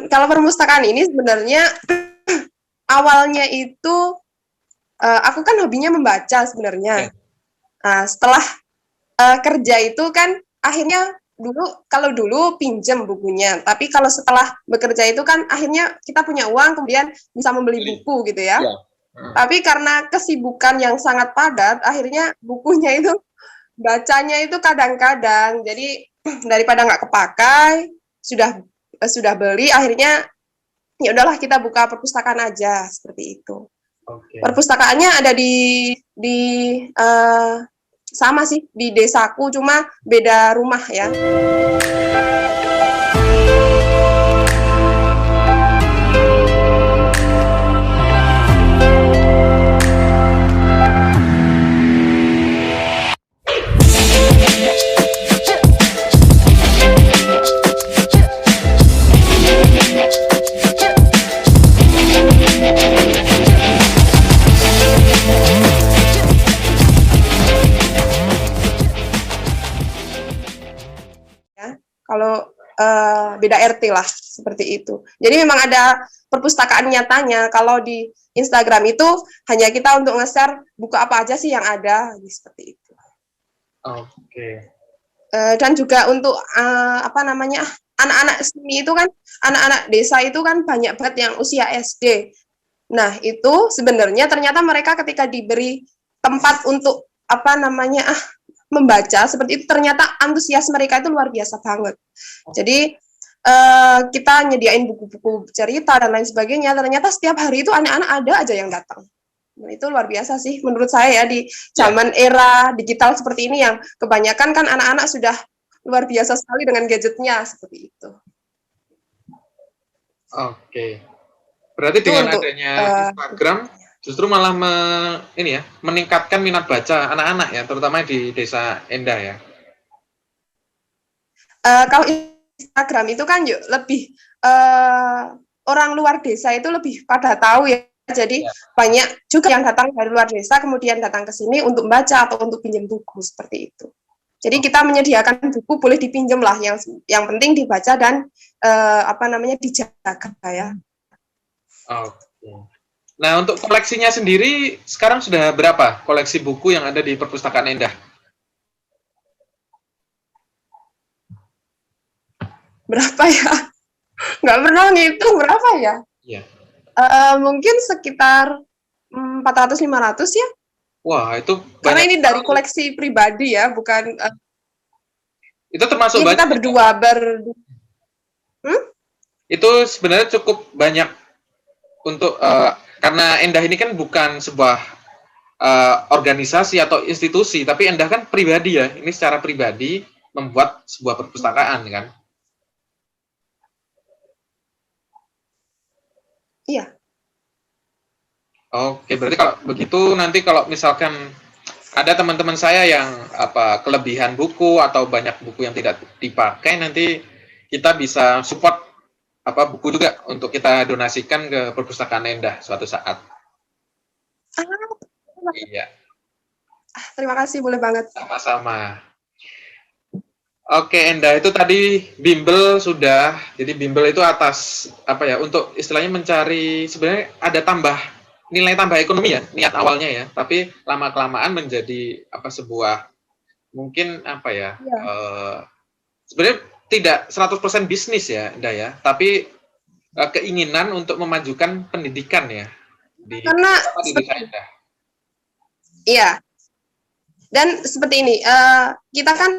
Kalau perpustakaan ini sebenarnya awalnya itu aku kan hobinya membaca sebenarnya. Ya. Setelah kerja itu kan akhirnya kalau dulu pinjem bukunya, tapi kalau setelah bekerja itu kan akhirnya kita punya uang kemudian bisa membeli Beli. buku gitu ya. Ya. Hmm. Tapi karena kesibukan yang sangat padat, akhirnya bukunya itu bacanya itu kadang-kadang. Jadi daripada nggak kepakai, sudah beli, akhirnya ya udahlah kita buka perpustakaan aja seperti itu. Oke. Perpustakaannya ada di sama sih di desaku, cuma beda rumah ya. Ya. Kalau beda RT lah seperti itu. Jadi memang ada perpustakaan nyatanya. Kalau di Instagram itu hanya kita untuk nge-share buku apa aja sih yang ada seperti itu. Oke. Dan juga untuk apa namanya anak-anak sini itu kan anak-anak desa itu kan banyak banget yang usia SD. Nah itu sebenarnya ternyata mereka ketika diberi tempat untuk apa namanya membaca seperti itu ternyata antusias mereka itu luar biasa banget. Jadi kita nyediain buku-buku cerita dan lain sebagainya. Ternyata setiap hari itu anak-anak ada aja yang datang. Nah, itu luar biasa sih menurut saya ya di Ya. zaman era digital seperti ini yang kebanyakan kan anak-anak sudah luar biasa sekali dengan gadgetnya seperti itu. Oke. Berarti Itu dengan untuk adanya Instagram justru malah ini ya, meningkatkan minat baca anak-anak ya, terutama di desa Endah ya. kalau Instagram itu kan yuk lebih orang luar desa itu lebih pada tahu ya. Jadi Ya. banyak juga yang datang dari luar desa kemudian datang ke sini untuk membaca atau untuk pinjam buku seperti itu. Jadi Oh, kita menyediakan buku boleh dipinjam lah, yang penting dibaca dan apa namanya dijaga ya. oke. Nah, untuk koleksinya sendiri sekarang sudah berapa koleksi buku yang ada di Perpustakaan Endah? Berapa ya? Nggak pernah ngitung berapa ya. Iya. Mungkin sekitar 400-500 ya. Wah, itu Karena banyak ini dari sekali. koleksi pribadi ya, bukan Itu termasuk ya kita banyak ya? berdua hmm? Itu sebenarnya cukup banyak untuk karena Endah ini kan bukan sebuah organisasi atau institusi, tapi Endah kan pribadi ya. Ini secara pribadi membuat sebuah perpustakaan kan. Iya. Oke, berarti kalau begitu nanti kalau misalkan ada teman-teman saya yang kelebihan buku atau banyak buku yang tidak dipakai, nanti kita bisa support buku juga untuk kita donasikan ke perpustakaan Endah suatu saat. Iya, Terima kasih, boleh banget. sama-sama. Oke, Endah, itu tadi bimbel sudah. Jadi bimbel itu atas untuk istilahnya mencari sebenarnya ada nilai tambah ekonomi ya, niat awalnya ya. Tapi lama kelamaan menjadi sebuah mungkin Iya. sebenarnya tidak 100% bisnis ya, Endah ya, tapi keinginan untuk memajukan pendidikan ya Karena terutama di desa Endah. iya. Dan seperti ini, kita kan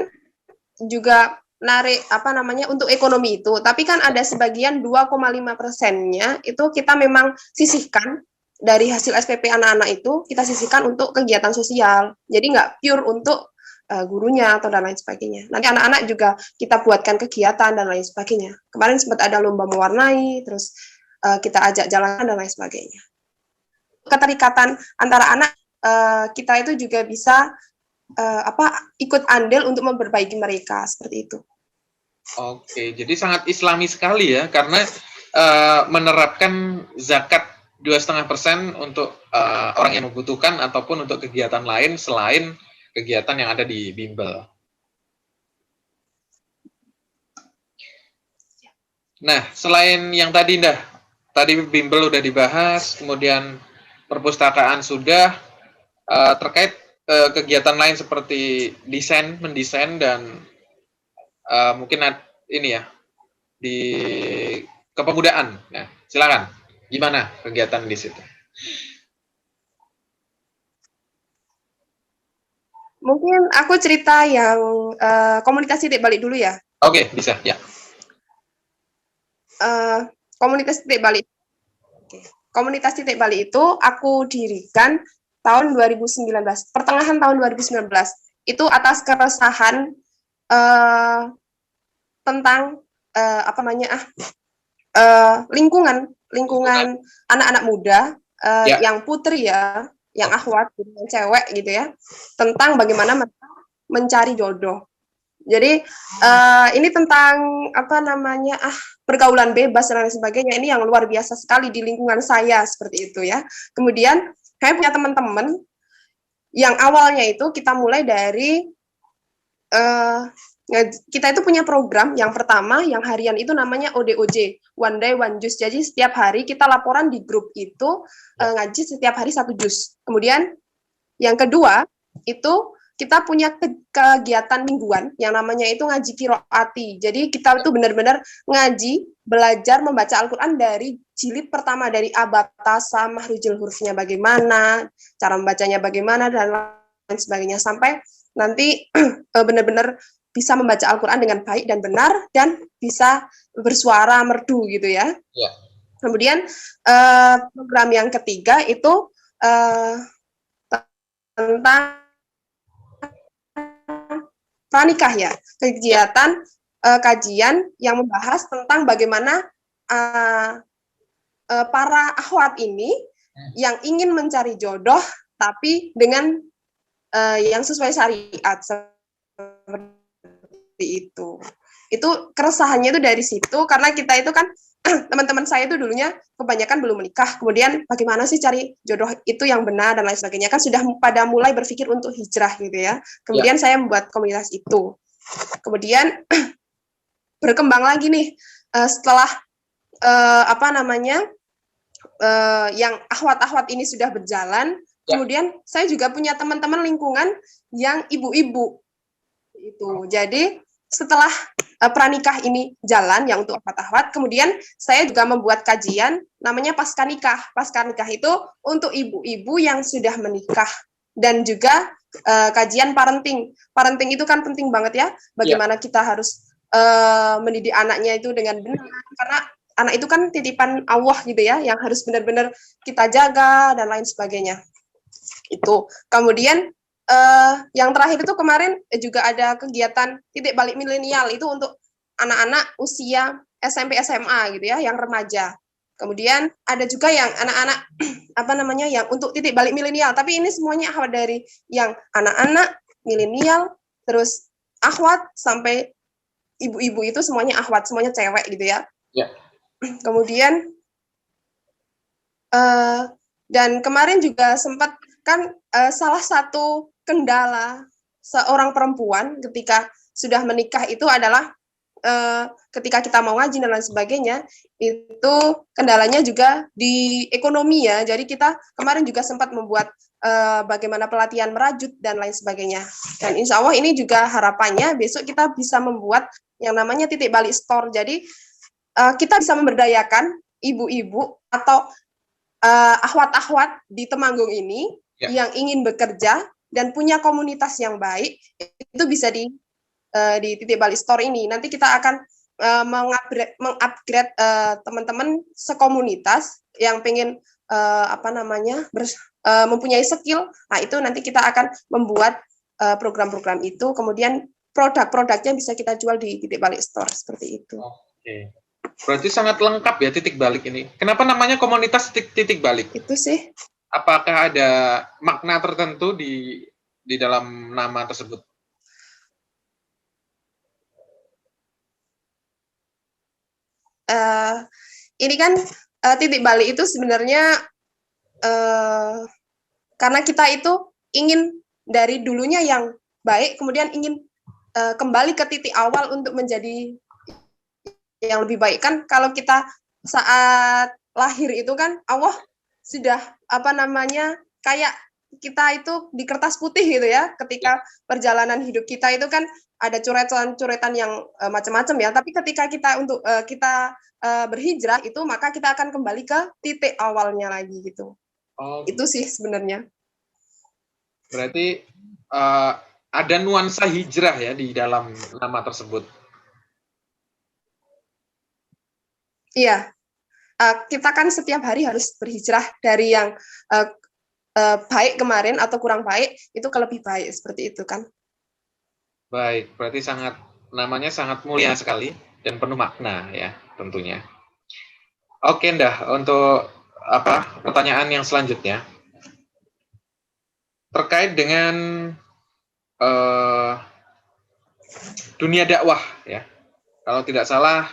juga narik apa namanya untuk ekonomi itu, tapi kan ada sebagian 2,5%-nya itu kita memang sisihkan dari hasil SPP anak-anak itu kita sisihkan untuk kegiatan sosial. Jadi nggak pure untuk gurunya atau dan lain sebagainya. Nanti anak-anak juga kita buatkan kegiatan dan lain sebagainya. Kemarin sempat ada lomba mewarnai, terus kita ajak jalan dan lain sebagainya. Keterikatan antara anak kita itu juga bisa ikut andil untuk memperbaiki mereka seperti itu. Oke, jadi sangat Islami sekali ya, karena menerapkan zakat 2,5% untuk orang yang membutuhkan ataupun untuk kegiatan lain selain kegiatan yang ada di bimbel. Nah, selain yang tadi tadi bimbel udah dibahas, kemudian perpustakaan sudah, terkait kegiatan lain seperti mendesain dan mungkin ini ya di kepemudaan. Nah, silakan. Gimana kegiatan di situ? Mungkin aku cerita yang komunitas titik balik dulu ya. Oke, bisa ya. Komunitas titik balik. Komunitas titik balik itu aku dirikan tahun 2019, pertengahan tahun 2019. Itu atas keresahan tentang apa namanya lingkungan anak-anak muda Ya. yang putri ya, yang akhwat, yang cewek gitu ya, tentang bagaimana mereka mencari jodoh. Jadi ini tentang apa namanya pergaulan bebas dan lain sebagainya. Ini yang luar biasa sekali di lingkungan saya seperti itu ya. Kemudian saya punya teman-teman yang awalnya itu kita mulai dari kita itu punya program yang pertama yang harian itu namanya ODOJ, One Day One Jus. Jadi setiap hari kita laporan di grup itu ngaji setiap hari 1 jus. Kemudian yang kedua itu kita punya kegiatan mingguan yang namanya itu ngaji kiroati. Jadi kita itu benar-benar ngaji, belajar membaca Al-Quran dari jilid pertama, dari abatasa, mahrujul hurufnya bagaimana, cara membacanya bagaimana, dan lain sebagainya. Sampai nanti benar-benar bisa membaca Al-Quran dengan baik dan benar, dan bisa bersuara merdu gitu ya. Ya. Kemudian program yang ketiga itu tentang pranikah ya, kegiatan kajian yang membahas tentang bagaimana para akhwat ini yang ingin mencari jodoh tapi dengan yang sesuai syariat seperti itu. Itu keresahannya itu dari situ, karena kita itu kan teman-teman saya itu dulunya kebanyakan belum menikah, kemudian bagaimana sih cari jodoh itu yang benar dan lain sebagainya, kan sudah pada mulai berpikir untuk hijrah gitu ya. Kemudian saya membuat komunitas itu. Kemudian berkembang lagi nih setelah apa namanya yang akhwat-akhwat ini sudah berjalan, kemudian saya juga punya teman-teman lingkungan yang ibu-ibu itu. Jadi setelah pranikah ini jalan yang untuk akhwat-akhwat, kemudian saya juga membuat kajian namanya pasca nikah. Pasca nikah itu untuk ibu-ibu yang sudah menikah, dan juga kajian parenting. Parenting itu kan penting banget ya, bagaimana kita harus mendidik anaknya itu dengan benar, karena anak itu kan titipan Allah gitu ya, yang harus benar-benar kita jaga dan lain sebagainya. Itu. Kemudian yang terakhir itu kemarin juga ada kegiatan titik balik milenial, itu untuk anak-anak usia SMP SMA gitu ya, yang remaja. Kemudian ada juga yang anak-anak apa namanya yang untuk titik balik milenial, tapi ini semuanya akhwat, dari yang anak-anak milenial terus akhwat sampai ibu-ibu, itu semuanya akhwat, semuanya cewek gitu ya. Ya. Kemudian dan kemarin juga sempat kan salah satu kendala seorang perempuan ketika sudah menikah itu adalah ketika kita mau ngaji dan lain sebagainya, itu kendalanya juga di ekonomi ya. Jadi kita kemarin juga sempat membuat bagaimana pelatihan merajut dan lain sebagainya. Dan insya Allah ini juga harapannya besok kita bisa membuat yang namanya titik balik store. Jadi kita bisa memberdayakan ibu-ibu atau akhwat-akhwat di Temanggung ini yang ingin bekerja dan punya komunitas yang baik, itu bisa di titik balik store ini. Nanti kita akan mengupgrade teman-teman sekomunitas yang pengen apa namanya mempunyai skill. Nah, itu nanti kita akan membuat program-program itu, kemudian produk-produknya bisa kita jual di titik balik store seperti itu. Oke. Berarti sangat lengkap ya titik balik ini. Kenapa namanya komunitas titik balik? Itu sih. Apakah ada makna tertentu di dalam nama tersebut? Ini kan titik balik itu sebenarnya karena kita itu ingin dari dulunya yang baik, kemudian ingin kembali ke titik awal untuk menjadi yang lebih baik. Kan kalau kita saat lahir itu kan Allah sudah kayak kita itu di kertas putih gitu ya, ketika perjalanan hidup kita itu kan ada coretan-coretan yang macam-macam ya, tapi ketika kita berhijrah itu, maka kita akan kembali ke titik awalnya lagi gitu. Itu sih sebenarnya. Berarti ada nuansa hijrah ya di dalam nama tersebut. Iya, kita kan setiap hari harus berhijrah dari yang baik kemarin atau kurang baik itu ke lebih baik, seperti itu kan. Baik, berarti namanya sangat mulia sekali dan penuh makna ya tentunya. Oke, Ndah, untuk pertanyaan yang selanjutnya terkait dengan dunia dakwah ya. Kalau tidak salah,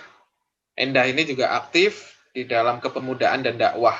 Endah ini juga aktif di dalam kepemudaan dan dakwah.